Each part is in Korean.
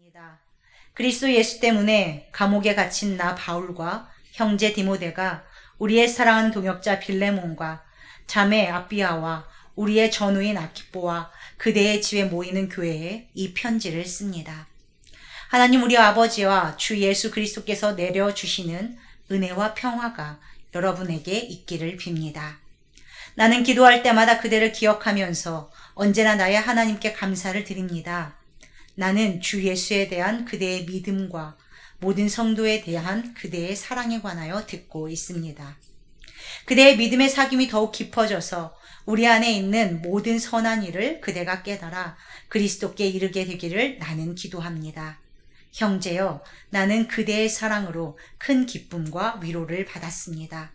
입니다. 그리스도 예수 때문에 감옥에 갇힌 나 바울과 형제 디모데가 우리의 사랑하는 동역자 빌레몬과 자매 아비아와 우리의 전우인 아키뽀와 그대의 집에 모이는 교회에 이 편지를 씁니다. 하나님 우리 아버지와 주 예수 그리스도께서 내려주시는 은혜와 평화가 여러분에게 있기를 빕니다. 나는 기도할 때마다 그대를 기억하면서 언제나 나의 하나님께 감사를 드립니다. 나는 주 예수에 대한 그대의 믿음과 모든 성도에 대한 그대의 사랑에 관하여 듣고 있습니다. 그대의 믿음의 사귐이 더욱 깊어져서 우리 안에 있는 모든 선한 일을 그대가 깨달아 그리스도께 이르게 되기를 나는 기도합니다. 형제여, 나는 그대의 사랑으로 큰 기쁨과 위로를 받았습니다.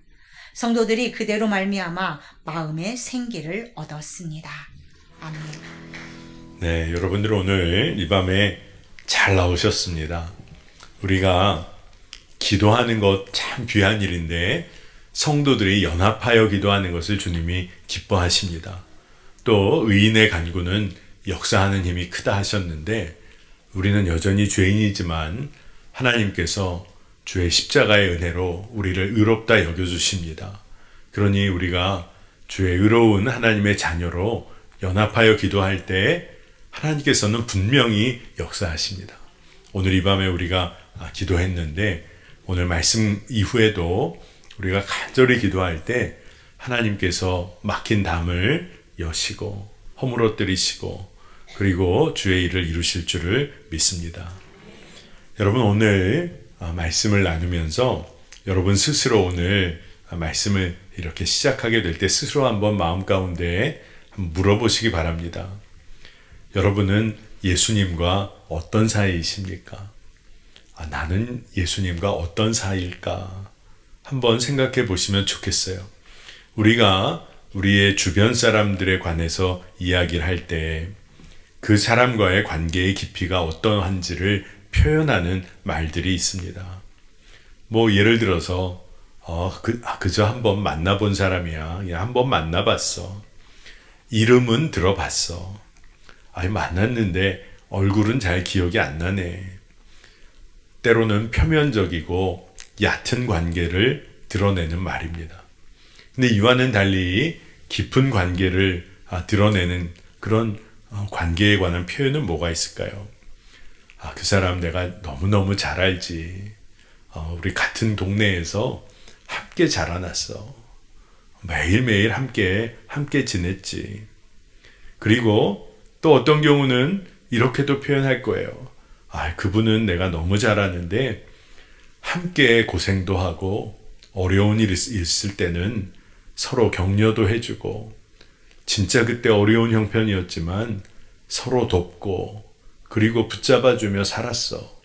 성도들이 그대로 말미암아 마음의 생기를 얻었습니다. 아멘. 네, 여러분들 오늘 이 밤에 잘 나오셨습니다. 우리가 기도하는 것 참 귀한 일인데 성도들이 연합하여 기도하는 것을 주님이 기뻐하십니다. 또 의인의 간구는 역사하는 힘이 크다 하셨는데 우리는 여전히 죄인이지만 하나님께서 주의 십자가의 은혜로 우리를 의롭다 여겨주십니다. 그러니 우리가 주의 의로운 하나님의 자녀로 연합하여 기도할 때 하나님께서는 분명히 역사하십니다. 오늘 이 밤에 우리가 기도했는데 오늘 말씀 이후에도 우리가 간절히 기도할 때 하나님께서 막힌 담을 여시고 허물어뜨리시고 그리고 주의 일을 이루실 줄을 믿습니다. 여러분 오늘 말씀을 나누면서 여러분 스스로 오늘 말씀을 이렇게 시작하게 될 때 스스로 한번 마음 가운데 물어보시기 바랍니다. 여러분은 예수님과 어떤 사이이십니까? 나는 예수님과 어떤 사이일까? 한번 생각해 보시면 좋겠어요. 우리가 우리의 주변 사람들에 관해서 이야기를 할 때 그 사람과의 관계의 깊이가 어떠한지를 표현하는 말들이 있습니다. 뭐 예를 들어서 그저 한번 만나본 사람이야. 그냥 한번 만나봤어. 이름은 들어봤어. 만났는데 얼굴은 잘 기억이 안 나네. 때로는 표면적이고 얕은 관계를 드러내는 말입니다. 근데 이와는 달리 깊은 관계를 드러내는 그런 관계에 관한 표현은 뭐가 있을까요? 그 사람 내가 너무너무 잘 알지. 우리 같은 동네에서 함께 자라났어. 매일매일 함께 지냈지. 그리고 또 어떤 경우는 이렇게도 표현할 거예요. 그분은 내가 너무 잘 아는데 함께 고생도 하고 어려운 일 있을 때는 서로 격려도 해주고 진짜 그때 어려운 형편이었지만 서로 돕고 그리고 붙잡아주며 살았어.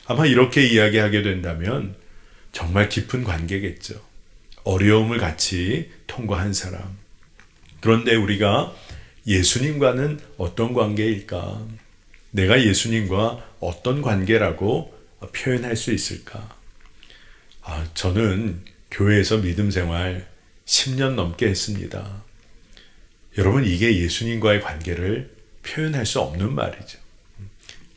아마 이렇게 이야기하게 된다면 정말 깊은 관계겠죠. 어려움을 같이 통과한 사람. 그런데 우리가 예수님과는 어떤 관계일까? 내가 예수님과 어떤 관계라고 표현할 수 있을까? 저는 교회에서 믿음 생활 10년 넘게 했습니다. 여러분, 이게 예수님과의 관계를 표현할 수 없는 말이죠.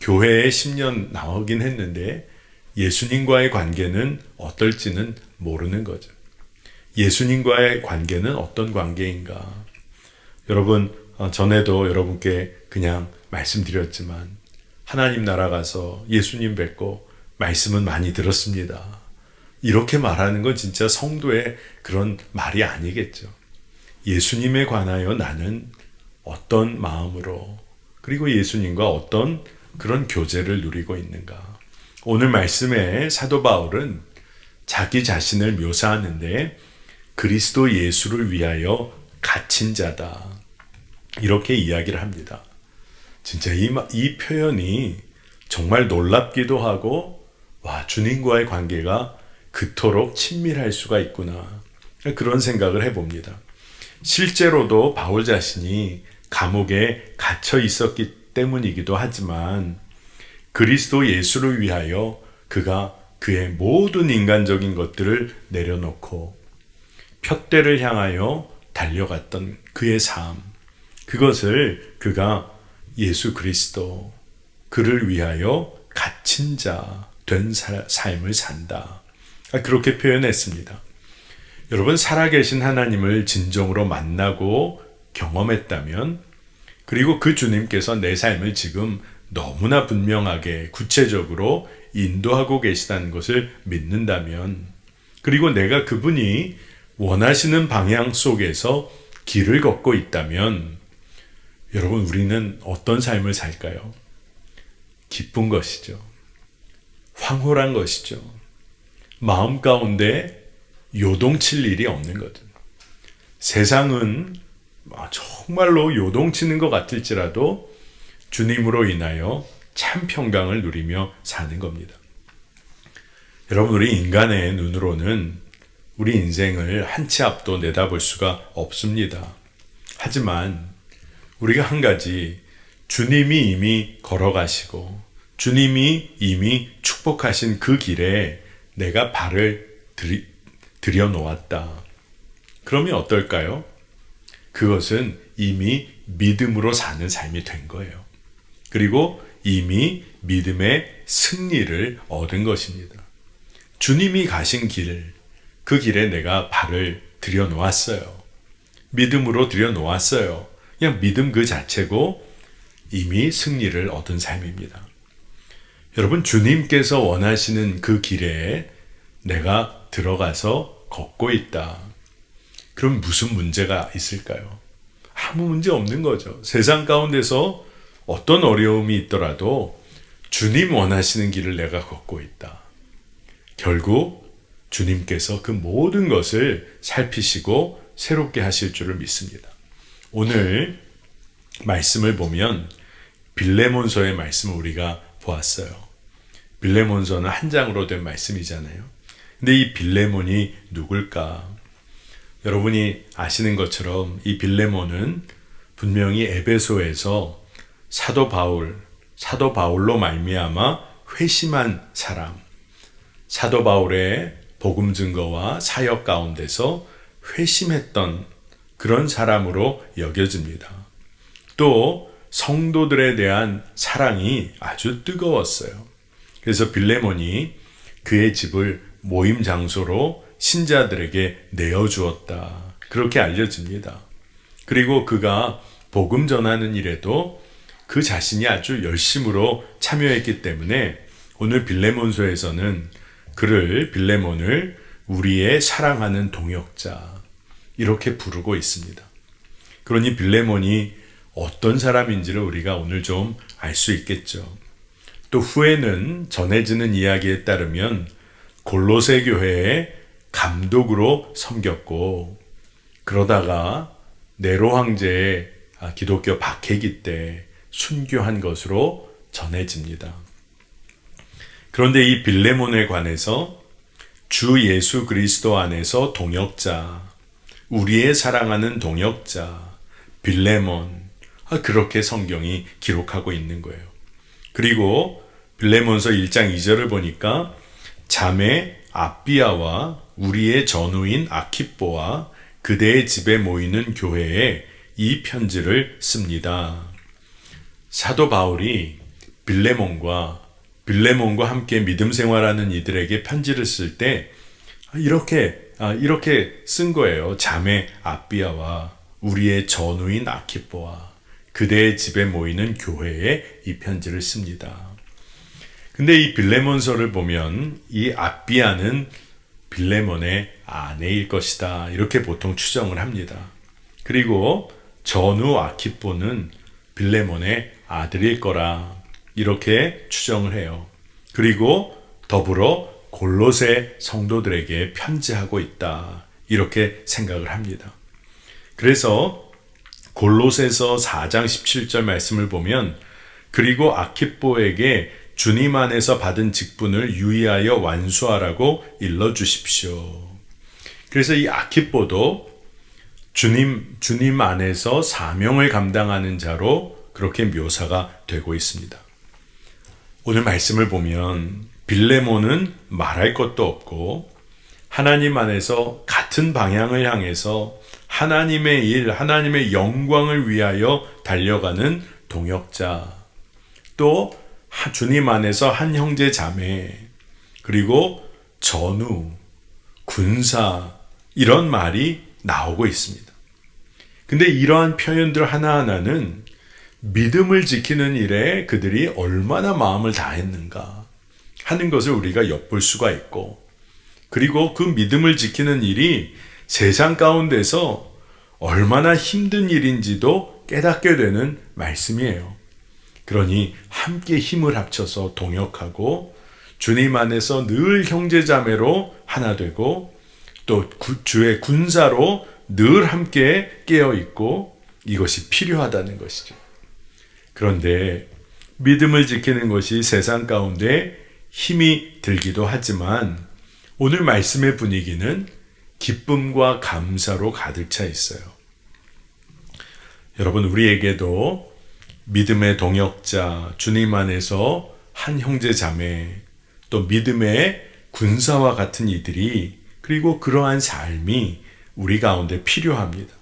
교회에 10년 나오긴 했는데 예수님과의 관계는 어떨지는 모르는 거죠. 예수님과의 관계는 어떤 관계인가? 여러분, 전에도 여러분께 그냥 말씀드렸지만 하나님 나라 가서 예수님 뵙고 말씀은 많이 들었습니다. 이렇게 말하는 건 진짜 성도의 그런 말이 아니겠죠. 예수님에 관하여 나는 어떤 마음으로 그리고 예수님과 어떤 그런 교제를 누리고 있는가. 오늘 말씀에 사도 바울은 자기 자신을 묘사하는데 그리스도 예수를 위하여 갇힌 자다. 이렇게 이야기를 합니다. 진짜 이 표현이 정말 놀랍기도 하고 주님과의 관계가 그토록 친밀할 수가 있구나. 그런 생각을 해봅니다. 실제로도 바울 자신이 감옥에 갇혀 있었기 때문이기도 하지만 그리스도 예수를 위하여 그가 그의 모든 인간적인 것들을 내려놓고 푯대를 향하여 달려갔던 그의 삶, 그것을 그가 예수 그리스도 그를 위하여 갇힌 자 된 삶을 산다. 그렇게 표현했습니다. 여러분, 살아계신 하나님을 진정으로 만나고 경험했다면, 그리고 그 주님께서 내 삶을 지금 너무나 분명하게 구체적으로 인도하고 계시다는 것을 믿는다면, 그리고 내가 그분이 원하시는 방향 속에서 길을 걷고 있다면, 여러분, 우리는 어떤 삶을 살까요? 기쁜 것이죠. 황홀한 것이죠. 마음 가운데 요동칠 일이 없는 거죠. 세상은 정말로 요동치는 것 같을지라도 주님으로 인하여 참 평강을 누리며 사는 겁니다. 여러분, 우리 인간의 눈으로는 우리 인생을 한 치 앞도 내다볼 수가 없습니다. 하지만 우리가 한 가지, 주님이 이미 걸어가시고 주님이 이미 축복하신 그 길에 내가 발을 들여놓았다. 그러면 어떨까요? 그것은 이미 믿음으로 사는 삶이 된 거예요. 그리고 이미 믿음의 승리를 얻은 것입니다. 주님이 가신 길, 그 길에 내가 발을 들여놓았어요. 믿음으로 들여놓았어요. 그냥 믿음 그 자체고 이미 승리를 얻은 삶입니다. 여러분, 주님께서 원하시는 그 길에 내가 들어가서 걷고 있다. 그럼 무슨 문제가 있을까요? 아무 문제 없는 거죠. 세상 가운데서 어떤 어려움이 있더라도 주님 원하시는 길을 내가 걷고 있다. 결국 주님께서 그 모든 것을 살피시고 새롭게 하실 줄을 믿습니다. 오늘 말씀을 보면 빌레몬서의 말씀을 우리가 보았어요. 빌레몬서는 한 장으로 된 말씀이잖아요. 근데 이 빌레몬이 누굴까? 여러분이 아시는 것처럼 이 빌레몬은 분명히 에베소에서 사도 바울로 말미암아 회심한 사람, 사도 바울의 복음 증거와 사역 가운데서 회심했던 그런 사람으로 여겨집니다. 또 성도들에 대한 사랑이 아주 뜨거웠어요. 그래서 빌레몬이 그의 집을 모임 장소로 신자들에게 내어주었다. 그렇게 알려집니다. 그리고 그가 복음 전하는 일에도 그 자신이 아주 열심으로 참여했기 때문에 오늘 빌레몬서에서는 빌레몬을 우리의 사랑하는 동역자 이렇게 부르고 있습니다. 그러니 빌레몬이 어떤 사람인지를 우리가 오늘 좀 알 수 있겠죠. 또 후에는 전해지는 이야기에 따르면 골로새 교회의 감독으로 섬겼고, 그러다가 네로 황제의 기독교 박해기 때 순교한 것으로 전해집니다. 그런데 이 빌레몬에 관해서 주 예수 그리스도 안에서 동역자, 우리의 사랑하는 동역자 빌레몬, 그렇게 성경이 기록하고 있는 거예요. 그리고 빌레몬서 1장 2절을 보니까 자매 아비아와 우리의 전우인 아키뽀와 그대의 집에 모이는 교회에 이 편지를 씁니다. 사도 바울이 빌레몬과 함께 믿음 생활하는 이들에게 편지를 쓸 때 이렇게 쓴 거예요. 자매 아비아와 우리의 전우인 아키뽀와 그대의 집에 모이는 교회에 이 편지를 씁니다. 근데 이 빌레몬서를 보면 이 아비아는 빌레몬의 아내일 것이다. 이렇게 보통 추정을 합니다. 그리고 전우 아키뽀는 빌레몬의 아들일 거라. 이렇게 추정을 해요. 그리고 더불어 골로새 성도들에게 편지하고 있다. 이렇게 생각을 합니다. 그래서 골로새서 4장 17절 말씀을 보면 그리고 아키뽀에게 주님 안에서 받은 직분을 유의하여 완수하라고 일러주십시오. 그래서 이 아키뽀도 주님 안에서 사명을 감당하는 자로 그렇게 묘사가 되고 있습니다. 오늘 말씀을 보면 빌레몬은 말할 것도 없고 하나님 안에서 같은 방향을 향해서 하나님의 일, 하나님의 영광을 위하여 달려가는 동역자, 또 주님 안에서 한 형제 자매, 그리고 전우, 군사, 이런 말이 나오고 있습니다. 근데 이러한 표현들 하나하나는 믿음을 지키는 일에 그들이 얼마나 마음을 다했는가 하는 것을 우리가 엿볼 수가 있고, 그리고 그 믿음을 지키는 일이 세상 가운데서 얼마나 힘든 일인지도 깨닫게 되는 말씀이에요. 그러니 함께 힘을 합쳐서 동역하고 주님 안에서 늘 형제자매로 하나 되고 또 주의 군사로 늘 함께 깨어 있고, 이것이 필요하다는 것이죠. 그런데 믿음을 지키는 것이 세상 가운데 힘이 들기도 하지만 오늘 말씀의 분위기는 기쁨과 감사로 가득 차 있어요. 여러분, 우리에게도 믿음의 동역자, 주님 안에서 한 형제 자매, 또 믿음의 군사와 같은 이들이, 그리고 그러한 삶이 우리 가운데 필요합니다.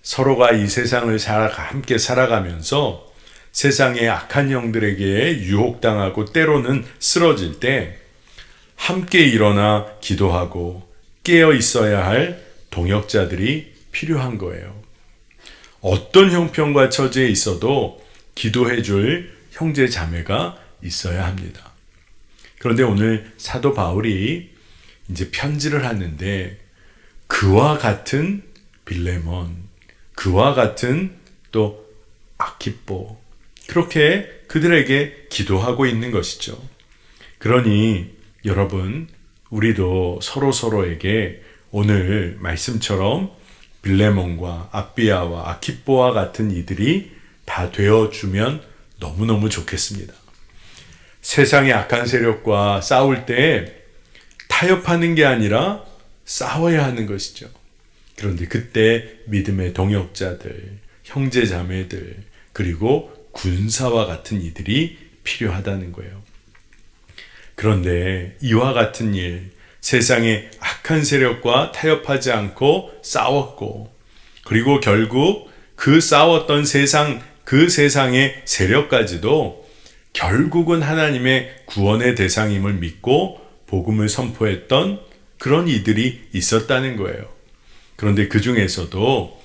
서로가 이 세상을 함께 살아가면서 세상의 악한 영들에게 유혹당하고 때로는 쓰러질 때 함께 일어나 기도하고 깨어 있어야 할 동역자들이 필요한 거예요. 어떤 형편과 처지에 있어도 기도해 줄 형제 자매가 있어야 합니다. 그런데 오늘 사도 바울이 이제 편지를 하는데 그와 같은 빌레몬, 그와 같은 또 아키뽀, 그렇게 그들에게 기도하고 있는 것이죠. 그러니 여러분, 우리도 서로에게 오늘 말씀처럼 빌레몬과 아비아와 아키뽀와 같은 이들이 다 되어주면 너무너무 좋겠습니다. 세상의 악한 세력과 싸울 때 타협하는 게 아니라 싸워야 하는 것이죠. 그런데 그때 믿음의 동역자들, 형제자매들, 그리고 군사와 같은 이들이 필요하다는 거예요. 그런데 이와 같은 일, 세상의 악한 세력과 타협하지 않고 싸웠고, 그리고 결국 그 싸웠던 그 세상의 세력까지도 결국은 하나님의 구원의 대상임을 믿고 복음을 선포했던 그런 이들이 있었다는 거예요. 그런데 그 중에서도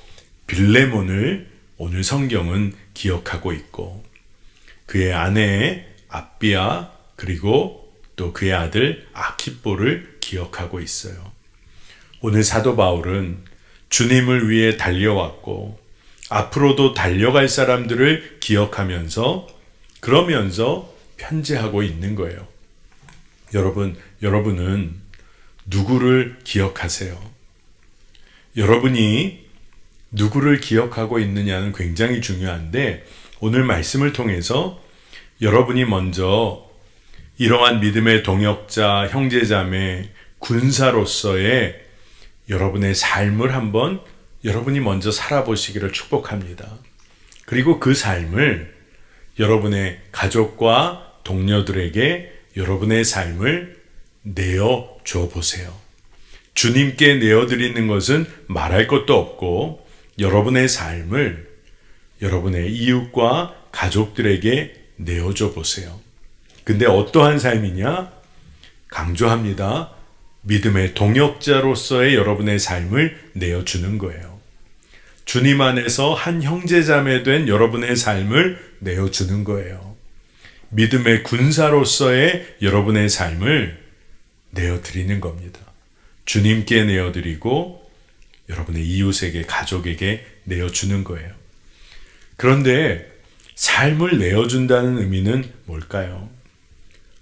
빌레몬을 오늘 성경은 기억하고 있고, 그의 아내 아비아, 그리고 또 그의 아들 아키뽀를 기억하고 있어요. 오늘 사도 바울은 주님을 위해 달려왔고 앞으로도 달려갈 사람들을 기억하면서 그러면서 편지하고 있는 거예요. 여러분은 누구를 기억하세요? 여러분이 누구를 기억하고 있느냐는 굉장히 중요한데, 오늘 말씀을 통해서 여러분이 먼저 이러한 믿음의 동역자, 형제자매, 군사로서의 여러분의 삶을 한번 여러분이 먼저 살아보시기를 축복합니다. 그리고 그 삶을 여러분의 가족과 동료들에게 여러분의 삶을 내어줘 보세요. 주님께 내어드리는 것은 말할 것도 없고, 여러분의 삶을 여러분의 이웃과 가족들에게 내어줘 보세요. 근데 어떠한 삶이냐? 강조합니다. 믿음의 동역자로서의 여러분의 삶을 내어주는 거예요. 주님 안에서 한 형제자매 된 여러분의 삶을 내어주는 거예요. 믿음의 군사로서의 여러분의 삶을 내어드리는 겁니다. 주님께 내어드리고 여러분의 이웃에게, 가족에게 내어주는 거예요. 그런데 삶을 내어준다는 의미는 뭘까요?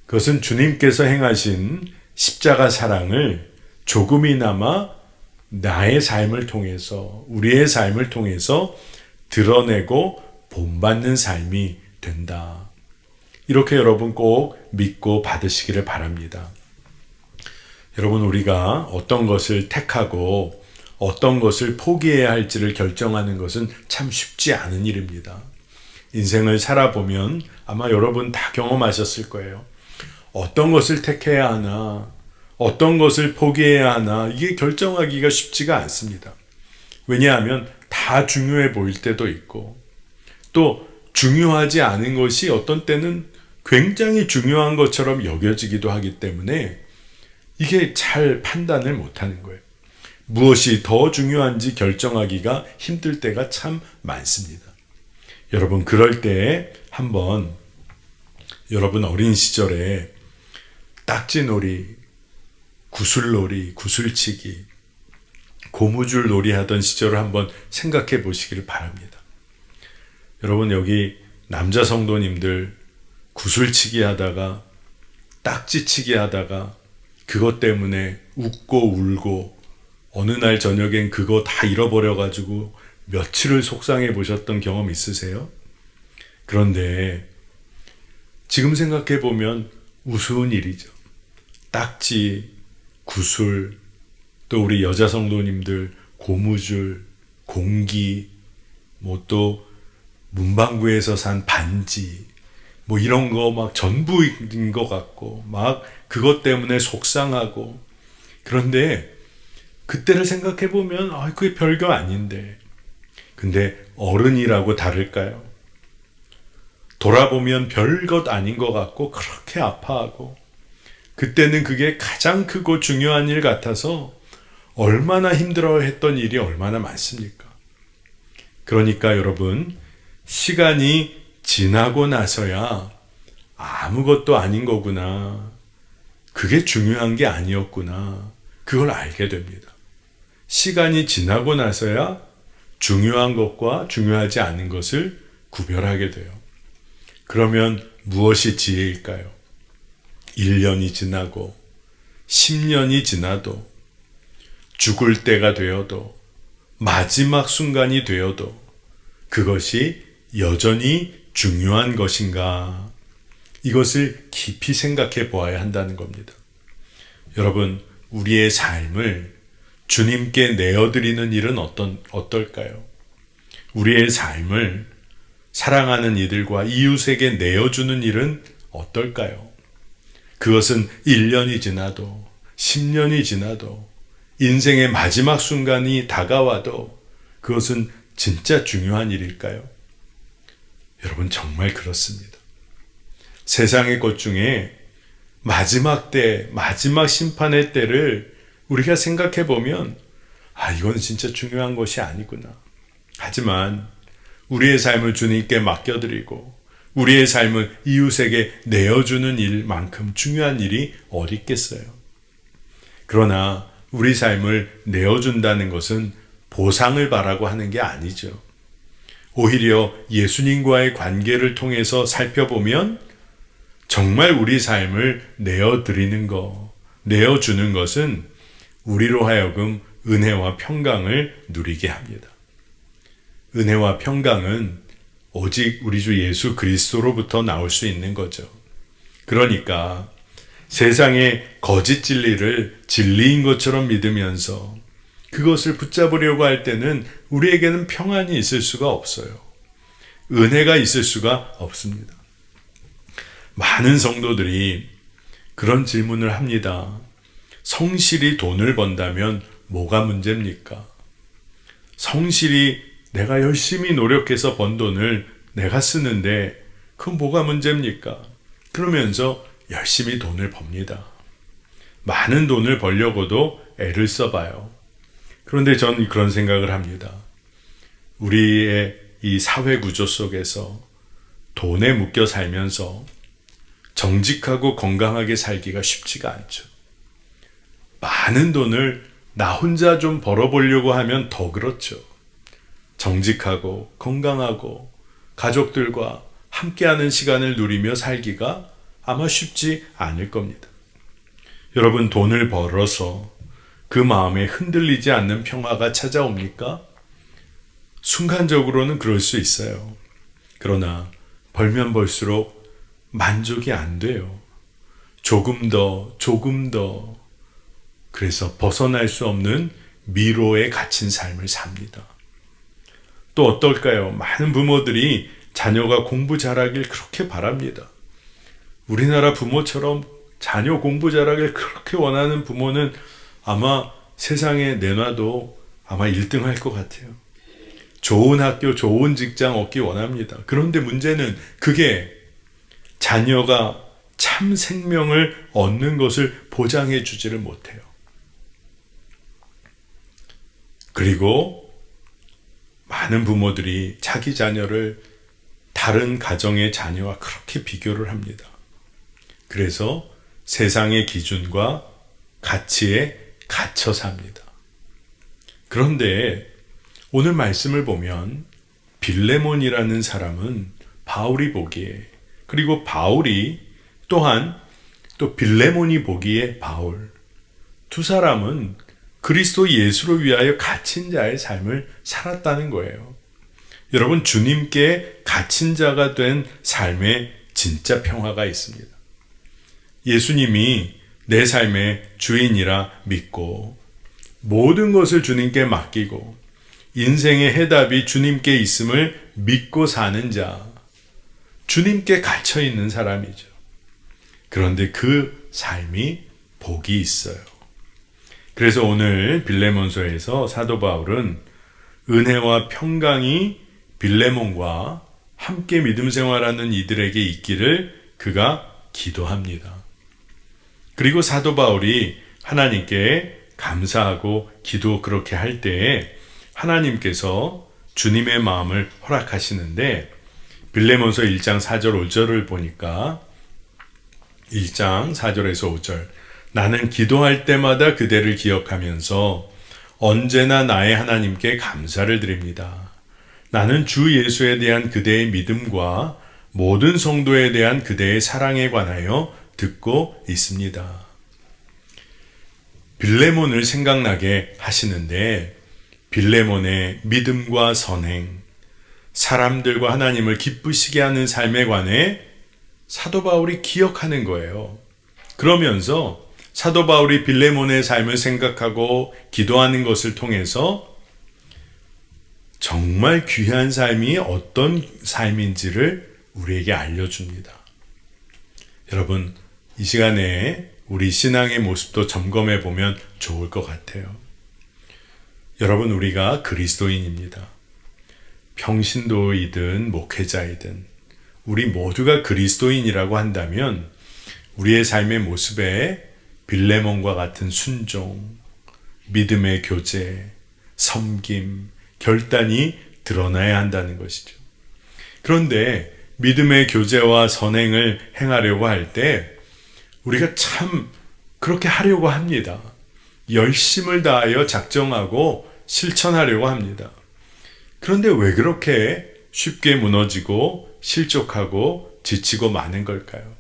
그것은 주님께서 행하신 십자가 사랑을 조금이나마 나의 삶을 통해서, 우리의 삶을 통해서 드러내고 본받는 삶이 된다. 이렇게 여러분 꼭 믿고 받으시기를 바랍니다. 여러분, 우리가 어떤 것을 택하고 어떤 것을 포기해야 할지를 결정하는 것은 참 쉽지 않은 일입니다. 인생을 살아보면 아마 여러분 다 경험하셨을 거예요. 어떤 것을 택해야 하나, 어떤 것을 포기해야 하나, 이게 결정하기가 쉽지가 않습니다. 왜냐하면 다 중요해 보일 때도 있고, 또 중요하지 않은 것이 어떤 때는 굉장히 중요한 것처럼 여겨지기도 하기 때문에 이게 잘 판단을 못하는 거예요. 무엇이 더 중요한지 결정하기가 힘들 때가 참 많습니다. 여러분, 그럴 때에 한번 여러분 어린 시절에 딱지놀이, 구슬놀이, 구슬치기, 고무줄 놀이 하던 시절을 한번 생각해 보시기를 바랍니다. 여러분, 여기 남자 성도님들 구슬치기 하다가 딱지치기 하다가 그것 때문에 웃고 울고 어느 날 저녁엔 그거 다 잃어버려가지고 며칠을 속상해 보셨던 경험 있으세요? 그런데 지금 생각해 보면 우스운 일이죠. 딱지, 구슬, 또 우리 여자 성도님들 고무줄, 공기, 뭐 또 문방구에서 산 반지, 뭐 이런 거 막 전부인 것 같고 막 그것 때문에 속상하고, 그런데 그때를 생각해 보면 그게 별거 아닌데, 근데 어른이라고 다를까요? 돌아보면 별것 아닌 것 같고 그렇게 아파하고, 그때는 그게 가장 크고 중요한 일 같아서 얼마나 힘들어했던 일이 얼마나 많습니까? 그러니까 여러분, 시간이 지나고 나서야 아무것도 아닌 거구나, 그게 중요한 게 아니었구나, 그걸 알게 됩니다. 시간이 지나고 나서야 중요한 것과 중요하지 않은 것을 구별하게 돼요. 그러면 무엇이 지혜일까요? 1년이 지나고 10년이 지나도, 죽을 때가 되어도, 마지막 순간이 되어도 그것이 여전히 중요한 것인가, 이것을 깊이 생각해 보아야 한다는 겁니다. 여러분, 우리의 삶을 주님께 내어드리는 일은 어떨까요? 우리의 삶을 사랑하는 이들과 이웃에게 내어주는 일은 어떨까요? 그것은 1년이 지나도 10년이 지나도 인생의 마지막 순간이 다가와도 그것은 진짜 중요한 일일까요? 여러분, 정말 그렇습니다. 세상의 것 중에 마지막 때, 마지막 심판의 때를 우리가 생각해 보면 이건 진짜 중요한 것이 아니구나. 하지만 우리의 삶을 주님께 맡겨드리고 우리의 삶을 이웃에게 내어주는 일만큼 중요한 일이 어디 있겠어요? 그러나 우리 삶을 내어준다는 것은 보상을 바라고 하는 게 아니죠. 오히려 예수님과의 관계를 통해서 살펴보면 정말 우리 삶을 내어드리는 것, 내어주는 것은 우리로 하여금 은혜와 평강을 누리게 합니다. 은혜와 평강은 오직 우리 주 예수 그리스도로부터 나올 수 있는 거죠. 그러니까 세상의 거짓 진리를 진리인 것처럼 믿으면서 그것을 붙잡으려고 할 때는 우리에게는 평안이 있을 수가 없어요. 은혜가 있을 수가 없습니다. 많은 성도들이 그런 질문을 합니다. 성실히 돈을 번다면 뭐가 문제입니까? 성실히 내가 열심히 노력해서 번 돈을 내가 쓰는데 그건 뭐가 문제입니까? 그러면서 열심히 돈을 법니다. 많은 돈을 벌려고도 애를 써봐요. 그런데 전 그런 생각을 합니다. 우리의 이 사회 구조 속에서 돈에 묶여 살면서 정직하고 건강하게 살기가 쉽지가 않죠. 많은 돈을 나 혼자 좀 벌어보려고 하면 더 그렇죠. 정직하고 건강하고 가족들과 함께하는 시간을 누리며 살기가 아마 쉽지 않을 겁니다. 여러분, 돈을 벌어서 그 마음에 흔들리지 않는 평화가 찾아옵니까? 순간적으로는 그럴 수 있어요. 그러나 벌면 벌수록 만족이 안 돼요. 조금 더, 그래서 벗어날 수 없는 미로에 갇힌 삶을 삽니다. 또 어떨까요? 많은 부모들이 자녀가 공부 잘하길 그렇게 바랍니다. 우리나라 부모처럼 자녀 공부 잘하길 그렇게 원하는 부모는 아마 세상에 내놔도 아마 1등 할 것 같아요. 좋은 학교, 좋은 직장 얻기 원합니다. 그런데 문제는 그게 자녀가 참 생명을 얻는 것을 보장해 주지를 못해요. 그리고 많은 부모들이 자기 자녀를 다른 가정의 자녀와 그렇게 비교를 합니다. 그래서 세상의 기준과 가치에 갇혀 삽니다. 그런데 오늘 말씀을 보면 빌레몬이라는 사람은 바울이 보기에, 그리고 바울이 또한 또 빌레몬이 보기에 바울, 두 사람은 그리스도 예수를 위하여 갇힌 자의 삶을 살았다는 거예요. 여러분, 주님께 갇힌 자가 된 삶에 진짜 평화가 있습니다. 예수님이 내 삶의 주인이라 믿고 모든 것을 주님께 맡기고 인생의 해답이 주님께 있음을 믿고 사는 자, 주님께 갇혀 있는 사람이죠. 그런데 그 삶이 복이 있어요. 그래서 오늘 빌레몬서에서 사도 바울은 은혜와 평강이 빌레몬과 함께 믿음 생활하는 이들에게 있기를 그가 기도합니다. 그리고 사도 바울이 하나님께 감사하고 기도 그렇게 할 때에 하나님께서 주님의 마음을 허락하시는데, 빌레몬서 1장 4절 5절을 보니까 1장 4절에서 5절, 나는 기도할 때마다 그대를 기억하면서 언제나 나의 하나님께 감사를 드립니다. 나는 주 예수에 대한 그대의 믿음과 모든 성도에 대한 그대의 사랑에 관하여 듣고 있습니다. 빌레몬을 생각나게 하시는데, 빌레몬의 믿음과 선행, 사람들과 하나님을 기쁘시게 하는 삶에 관해 사도 바울이 기억하는 거예요. 그러면서 사도 바울이 빌레몬의 삶을 생각하고 기도하는 것을 통해서 정말 귀한 삶이 어떤 삶인지를 우리에게 알려줍니다. 여러분, 이 시간에 우리 신앙의 모습도 점검해 보면 좋을 것 같아요. 여러분, 우리가 그리스도인입니다. 평신도이든 목회자이든 우리 모두가 그리스도인이라고 한다면 우리의 삶의 모습에 빌레몬과 같은 순종, 믿음의 교제, 섬김, 결단이 드러나야 한다는 것이죠. 그런데 믿음의 교제와 선행을 행하려고 할 때 우리가 참 그렇게 하려고 합니다. 열심을 다하여 작정하고 실천하려고 합니다. 그런데 왜 그렇게 쉽게 무너지고 실족하고 지치고 마는 걸까요?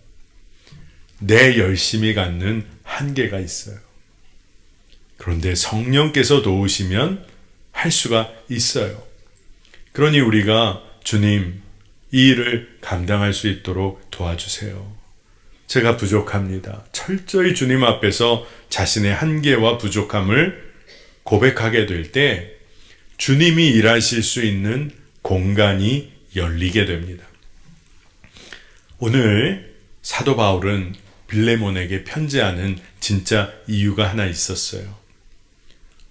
내 열심이 갖는 한계가 있어요. 그런데 성령께서 도우시면 할 수가 있어요. 그러니 우리가 주님, 이 일을 감당할 수 있도록 도와주세요. 제가 부족합니다. 철저히 주님 앞에서 자신의 한계와 부족함을 고백하게 될 때 주님이 일하실 수 있는 공간이 열리게 됩니다. 오늘 사도 바울은 빌레몬에게 편지하는 진짜 이유가 하나 있었어요.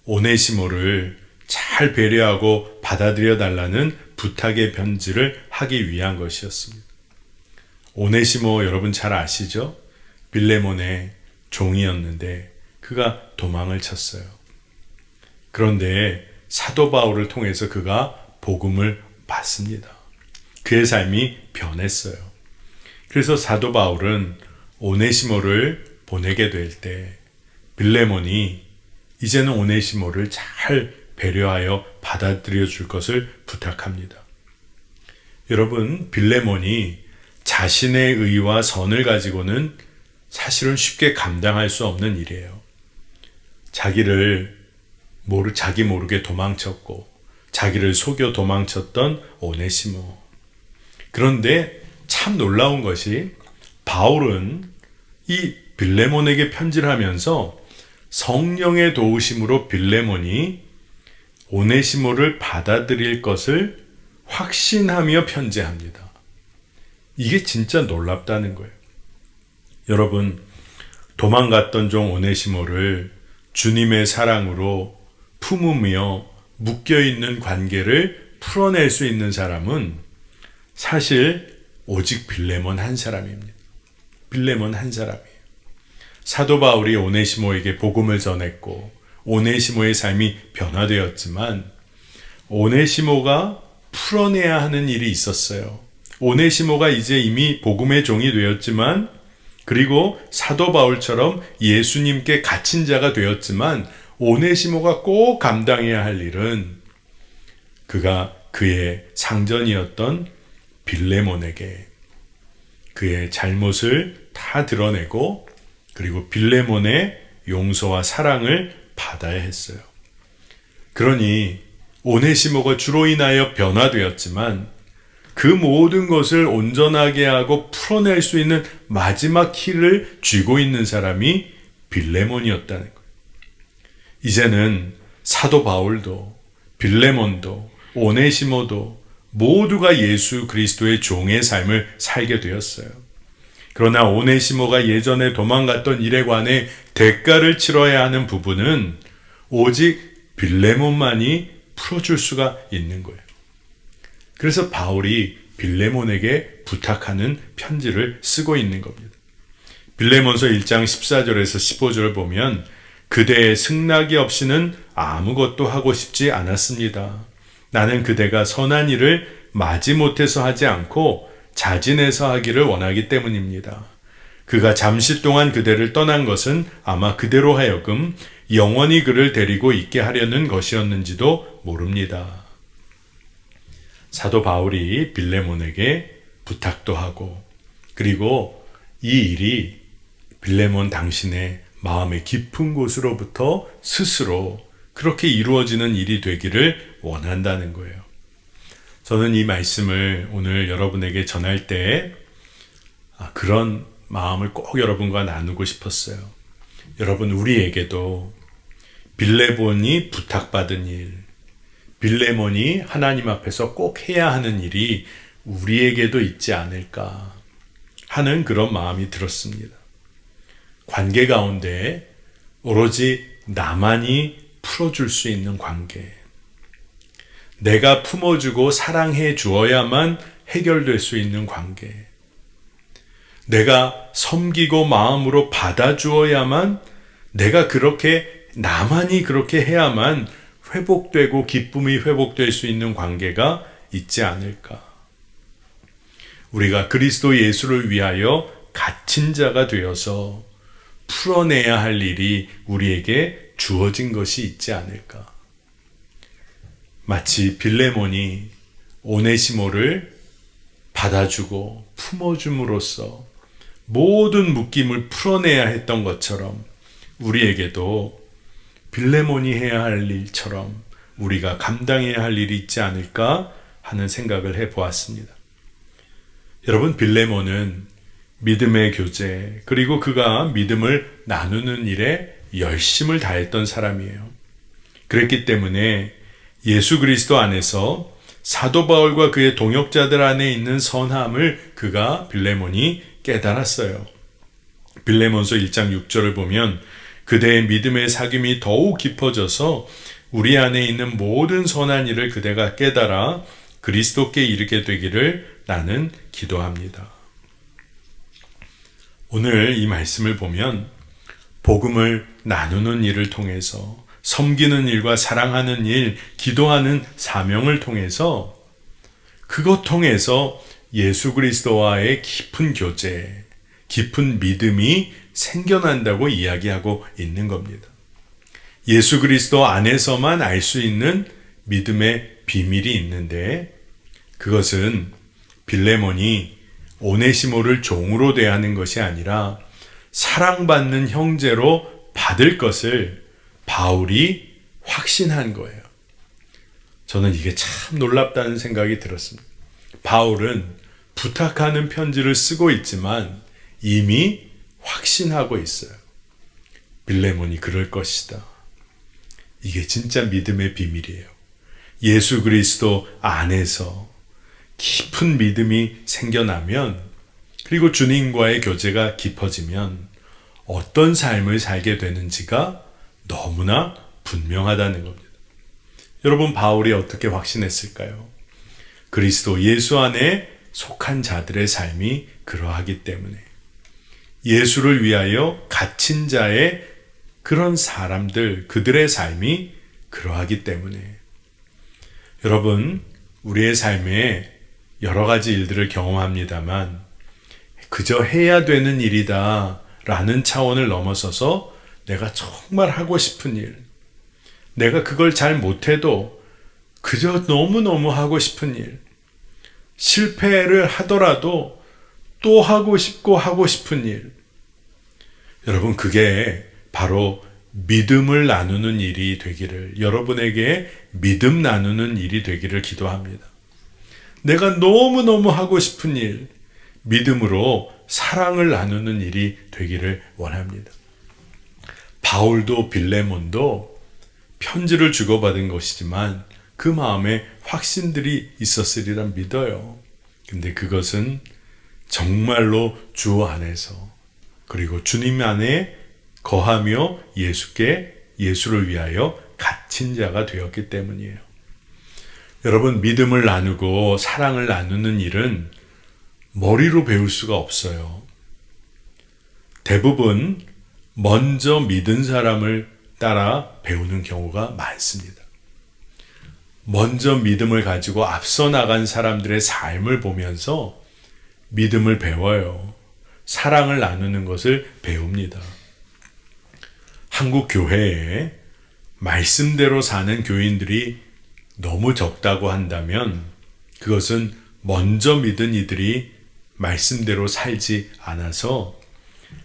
오네시모를 잘 배려하고 받아들여 달라는 부탁의 편지를 하기 위한 것이었습니다. 오네시모 여러분 잘 아시죠? 빌레몬의 종이었는데 그가 도망을 쳤어요. 그런데 사도 바울을 통해서 그가 복음을 받습니다. 그의 삶이 변했어요. 그래서 사도 바울은 오네시모를 보내게 될 때 빌레몬이 이제는 오네시모를 잘 배려하여 받아들여 줄 것을 부탁합니다. 여러분, 빌레몬이 자신의 의와 선을 가지고는 사실은 쉽게 감당할 수 없는 일이에요. 자기 모르게 도망쳤고 자기를 속여 도망쳤던 오네시모. 그런데 참 놀라운 것이 바울은 이 빌레몬에게 편지를 하면서 성령의 도우심으로 빌레몬이 오네시모를 받아들일 것을 확신하며 편지합니다. 이게 진짜 놀랍다는 거예요. 여러분, 도망갔던 종 오네시모를 주님의 사랑으로 품으며 묶여있는 관계를 풀어낼 수 있는 사람은 사실 오직 빌레몬 한 사람입니다. 빌레몬 한 사람이에요. 사도 바울이 오네시모에게 복음을 전했고 오네시모의 삶이 변화되었지만 오네시모가 풀어내야 하는 일이 있었어요. 오네시모가 이제 이미 복음의 종이 되었지만 그리고 사도 바울처럼 예수님께 갇힌 자가 되었지만 오네시모가 꼭 감당해야 할 일은 그가 그의 상전이었던 빌레몬에게 그의 잘못을 다 드러내고 그리고 빌레몬의 용서와 사랑을 받아야 했어요. 그러니 오네시모가 주로 인하여 변화되었지만 그 모든 것을 온전하게 하고 풀어낼 수 있는 마지막 키를 쥐고 있는 사람이 빌레몬이었다는 거예요. 이제는 사도 바울도 빌레몬도 오네시모도 모두가 예수 그리스도의 종의 삶을 살게 되었어요. 그러나 오네시모가 예전에 도망갔던 일에 관해 대가를 치러야 하는 부분은 오직 빌레몬만이 풀어줄 수가 있는 거예요. 그래서 바울이 빌레몬에게 부탁하는 편지를 쓰고 있는 겁니다. 빌레몬서 1장 14절에서 15절을 보면 그대의 승낙이 없이는 아무것도 하고 싶지 않았습니다. 나는 그대가 선한 일을 마지못해서 하지 않고 자진해서 하기를 원하기 때문입니다. 그가 잠시 동안 그대를 떠난 것은 아마 그대로 하여금 영원히 그를 데리고 있게 하려는 것이었는지도 모릅니다. 사도 바울이 빌레몬에게 부탁도 하고 그리고 이 일이 빌레몬 당신의 마음의 깊은 곳으로부터 스스로 그렇게 이루어지는 일이 되기를 원한다는 거예요. 저는 이 말씀을 오늘 여러분에게 전할 때 그런 마음을 꼭 여러분과 나누고 싶었어요. 여러분, 우리에게도 빌레몬이 부탁받은 일, 빌레몬이 하나님 앞에서 꼭 해야 하는 일이 우리에게도 있지 않을까 하는 그런 마음이 들었습니다. 관계 가운데 오로지 나만이 풀어줄 수 있는 관계, 내가 품어주고 사랑해 주어야만 해결될 수 있는 관계, 내가 섬기고 마음으로 받아주어야만 내가 그렇게 나만이 그렇게 해야만 회복되고 기쁨이 회복될 수 있는 관계가 있지 않을까. 우리가 그리스도 예수를 위하여 갇힌 자가 되어서 풀어내야 할 일이 우리에게 주어진 것이 있지 않을까. 마치 빌레몬이 오네시모를 받아주고 품어줌으로써 모든 묶임을 풀어내야 했던 것처럼 우리에게도 빌레몬이 해야 할 일처럼 우리가 감당해야 할 일이 있지 않을까 하는 생각을 해보았습니다. 여러분, 빌레몬은 믿음의 교제 그리고 그가 믿음을 나누는 일에 열심을 다했던 사람이에요. 그랬기 때문에 예수 그리스도 안에서 사도 바울과 그의 동역자들 안에 있는 선함을 빌레몬이 깨달았어요. 빌레몬서 1장 6절을 보면 그대의 믿음의 사귐이 더욱 깊어져서 우리 안에 있는 모든 선한 일을 그대가 깨달아 그리스도께 이르게 되기를 나는 기도합니다. 오늘 이 말씀을 보면 복음을 나누는 일을 통해서 섬기는 일과 사랑하는 일, 기도하는 사명을 통해서 그것 통해서 예수 그리스도와의 깊은 교제, 깊은 믿음이 생겨난다고 이야기하고 있는 겁니다. 예수 그리스도 안에서만 알 수 있는 믿음의 비밀이 있는데 그것은 빌레몬이 오네시모를 종으로 대하는 것이 아니라 사랑받는 형제로 받을 것을 바울이 확신한 거예요. 저는 이게 참 놀랍다는 생각이 들었습니다. 바울은 부탁하는 편지를 쓰고 있지만 이미 확신하고 있어요. 빌레몬이 그럴 것이다. 이게 진짜 믿음의 비밀이에요. 예수 그리스도 안에서 깊은 믿음이 생겨나면 그리고 주님과의 교제가 깊어지면 어떤 삶을 살게 되는지가 너무나 분명하다는 겁니다. 여러분, 바울이 어떻게 확신했을까요? 그리스도 예수 안에 속한 자들의 삶이 그러하기 때문에 예수를 위하여 갇힌 자의 그런 사람들, 그들의 삶이 그러하기 때문에 여러분, 우리의 삶에 여러 가지 일들을 경험합니다만 그저 해야 되는 일이다 라는 차원을 넘어서서 내가 정말 하고 싶은 일, 내가 그걸 잘 못해도 그저 너무너무 하고 싶은 일, 실패를 하더라도 또 하고 싶고 하고 싶은 일. 여러분, 그게 바로 믿음을 나누는 일이 되기를, 여러분에게 믿음 나누는 일이 되기를 기도합니다. 내가 너무너무 하고 싶은 일, 믿음으로 사랑을 나누는 일이 되기를 원합니다. 바울도 빌레몬도 편지를 주고받은 것이지만 그 마음에 확신들이 있었으리라 믿어요. 근데 그것은 정말로 주 안에서 그리고 주님 안에 거하며 예수를 위하여 갇힌 자가 되었기 때문이에요. 여러분, 믿음을 나누고 사랑을 나누는 일은 머리로 배울 수가 없어요. 대부분 먼저 믿은 사람을 따라 배우는 경우가 많습니다. 먼저 믿음을 가지고 앞서 나간 사람들의 삶을 보면서 믿음을 배워요. 사랑을 나누는 것을 배웁니다. 한국 교회에 말씀대로 사는 교인들이 너무 적다고 한다면 그것은 먼저 믿은 이들이 말씀대로 살지 않아서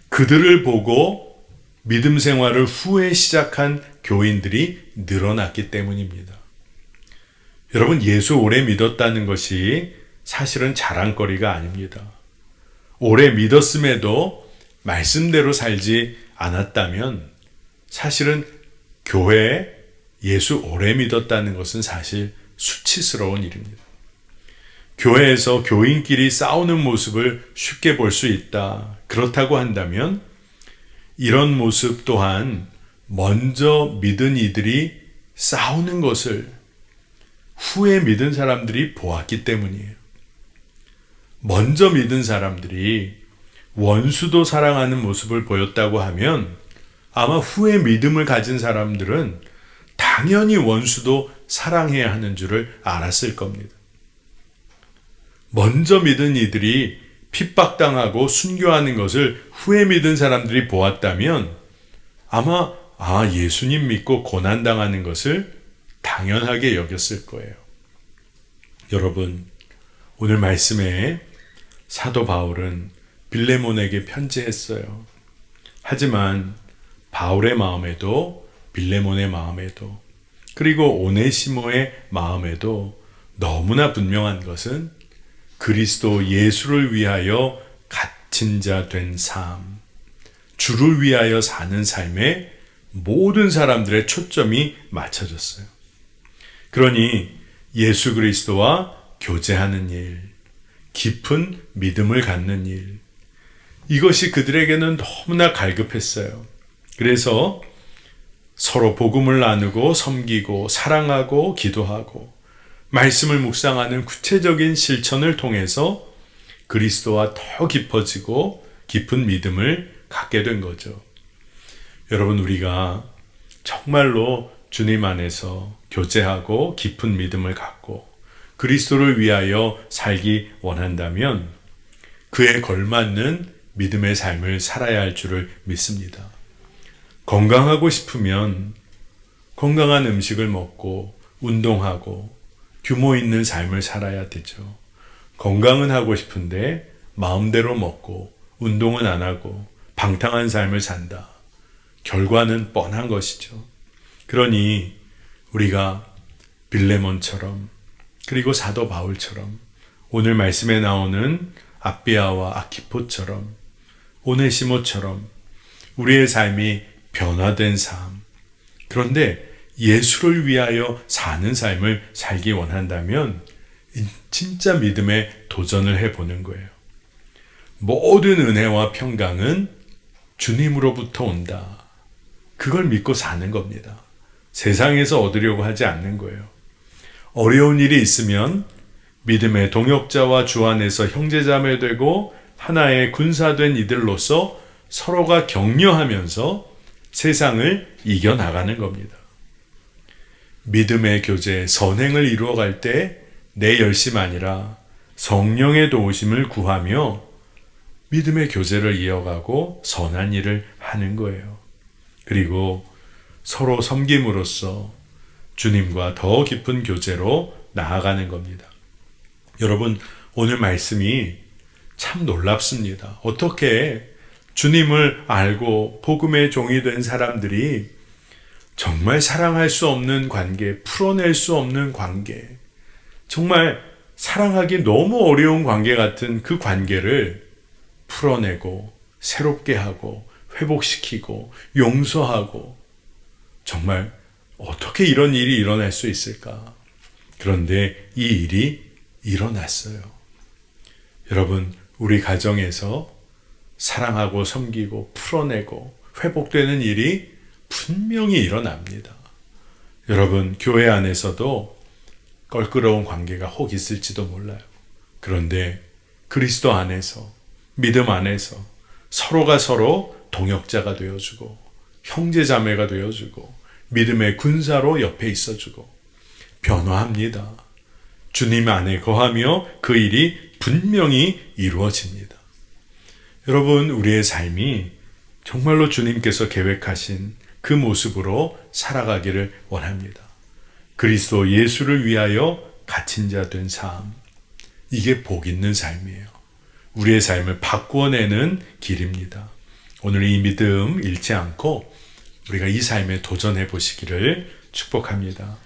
그들을 보고 믿음 생활을 후에 시작한 교인들이 늘어났기 때문입니다. 여러분, 예수 오래 믿었다는 것이 사실은 자랑거리가 아닙니다. 오래 믿었음에도 말씀대로 살지 않았다면 사실은 교회에 예수 오래 믿었다는 것은 사실 수치스러운 일입니다. 교회에서 교인끼리 싸우는 모습을 쉽게 볼 수 있다. 그렇다고 한다면 이런 모습 또한 먼저 믿은 이들이 싸우는 것을 후에 믿은 사람들이 보았기 때문이에요. 먼저 믿은 사람들이 원수도 사랑하는 모습을 보였다고 하면 아마 후에 믿음을 가진 사람들은 당연히 원수도 사랑해야 하는 줄을 알았을 겁니다. 먼저 믿은 이들이 핍박당하고 순교하는 것을 후에 믿은 사람들이 보았다면 아마 예수님 믿고 고난당하는 것을 당연하게 여겼을 거예요. 여러분, 오늘 말씀에 사도 바울은 빌레몬에게 편지했어요. 하지만 바울의 마음에도 빌레몬의 마음에도 그리고 오네시모의 마음에도 너무나 분명한 것은 그리스도 예수를 위하여 갇힌 자 된 삶, 주를 위하여 사는 삶에 모든 사람들의 초점이 맞춰졌어요. 그러니 예수 그리스도와 교제하는 일, 깊은 믿음을 갖는 일, 이것이 그들에게는 너무나 갈급했어요. 그래서 서로 복음을 나누고 섬기고 사랑하고 기도하고 말씀을 묵상하는 구체적인 실천을 통해서 그리스도와 더 깊어지고 깊은 믿음을 갖게 된 거죠. 여러분, 우리가 정말로 주님 안에서 교제하고 깊은 믿음을 갖고 그리스도를 위하여 살기 원한다면 그에 걸맞는 믿음의 삶을 살아야 할 줄을 믿습니다. 건강하고 싶으면 건강한 음식을 먹고 운동하고 규모 있는 삶을 살아야 되죠. 건강은 하고 싶은데 마음대로 먹고 운동은 안 하고 방탕한 삶을 산다. 결과는 뻔한 것이죠. 그러니 우리가 빌레몬처럼 그리고 사도 바울처럼 오늘 말씀에 나오는 아비아와 아키포처럼 오네시모처럼 우리의 삶이 변화된 삶, 그런데 예수를 위하여 사는 삶을 살기 원한다면 진짜 믿음에 도전을 해보는 거예요. 모든 은혜와 평강은 주님으로부터 온다. 그걸 믿고 사는 겁니다. 세상에서 얻으려고 하지 않는 거예요. 어려운 일이 있으면 믿음의 동역자와 주 안에서 형제자매 되고 하나의 군사된 이들로서 서로가 격려하면서 세상을 이겨나가는 겁니다. 믿음의 교제, 선행을 이루어갈 때 내 열심 아니라 성령의 도우심을 구하며 믿음의 교제를 이어가고 선한 일을 하는 거예요. 그리고 서로 섬김으로써 주님과 더 깊은 교제로 나아가는 겁니다. 여러분, 오늘 말씀이 참 놀랍습니다. 어떻게 주님을 알고 복음의 종이 된 사람들이 정말 사랑할 수 없는 관계, 풀어낼 수 없는 관계, 정말 사랑하기 너무 어려운 관계 같은 그 관계를 풀어내고 새롭게 하고 회복시키고 용서하고, 정말 어떻게 이런 일이 일어날 수 있을까? 그런데 이 일이 일어났어요. 여러분, 우리 가정에서 사랑하고 섬기고 풀어내고 회복되는 일이 분명히 일어납니다. 여러분, 교회 안에서도 껄끄러운 관계가 혹 있을지도 몰라요. 그런데 그리스도 안에서, 믿음 안에서 서로가 서로 동역자가 되어주고 형제자매가 되어주고 믿음의 군사로 옆에 있어주고 변화합니다. 주님 안에 거하며 그 일이 분명히 이루어집니다. 여러분, 우리의 삶이 정말로 주님께서 계획하신 그 모습으로 살아가기를 원합니다. 그리스도 예수를 위하여 갇힌 자 된 삶, 이게 복 있는 삶이에요. 우리의 삶을 바꾸어내는 길입니다. 오늘 이 믿음 잃지 않고 우리가 이 삶에 도전해 보시기를 축복합니다.